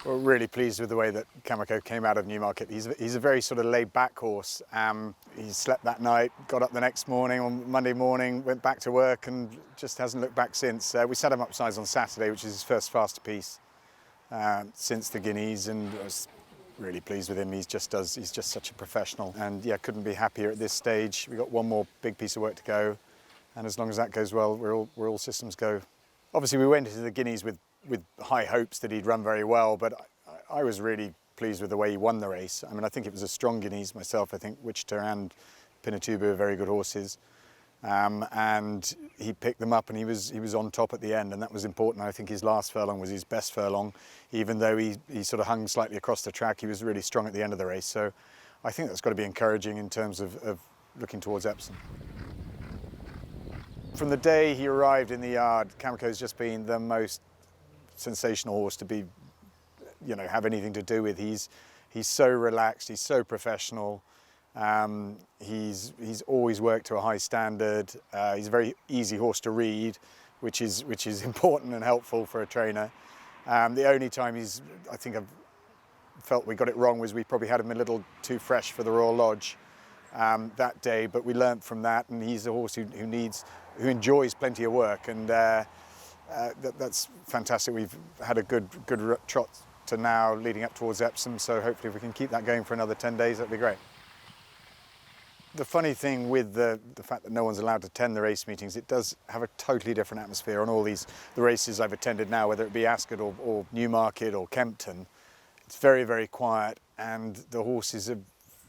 We're really pleased with the way that Kameko came out of Newmarket. He's a very sort of laid-back horse. He slept that night, got up the next morning, on Monday morning, went back to work and just hasn't looked back since. We sat him upsides on Saturday, which is his first faster piece since the Guineas, and I was really pleased with him. He's just such a professional, and yeah, couldn't be happier at this stage. We've got one more big piece of work to go, and as long as that goes well, we're all systems go. Obviously, we went into the Guineas with high hopes that he'd run very well, but I was really pleased with the way he won the race. I mean, I think it was a strong Guineas myself. I think Wichita and Pinatubo are very good horses, and he picked them up, and he was on top at the end, and that was important. I think his last furlong was his best furlong, even though he sort of hung slightly across the track. He was really strong at the end of the race, so I think that's got to be encouraging in terms of looking towards Epsom. From the day he arrived in the yard, Kameko's just been the most sensational horse to be, have anything to do with. He's so relaxed, he's so professional. He's always worked to a high standard. He's a very easy horse to read, which is important and helpful for a trainer. The only time I think I've felt we got it wrong was we probably had him a little too fresh for the Royal Lodge that day, but we learnt from that, and he's a horse who enjoys plenty of work, and that's fantastic. We've had a good trot to now leading up towards Epsom, so hopefully if we can keep that going for another 10 days, that'd be great. The funny thing with the fact that no one's allowed to attend the race meetings, it does have a totally different atmosphere on all the races I've attended now, whether it be Ascot or Newmarket or Kempton. It's very, very quiet, and the horses are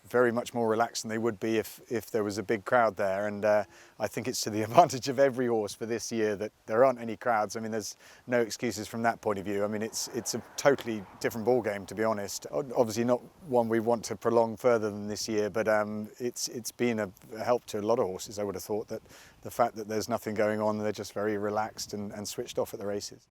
very much more relaxed than they would be if there was a big crowd there, and I think it's to the advantage of every horse for this year that there aren't any crowds. I mean, there's no excuses from that point of view. I mean, it's a totally different ball game, to be honest. Obviously not one we want to prolong further than this year, but it's been a help to a lot of horses. I would have thought that the fact that there's nothing going on, they're just very relaxed and switched off at the races.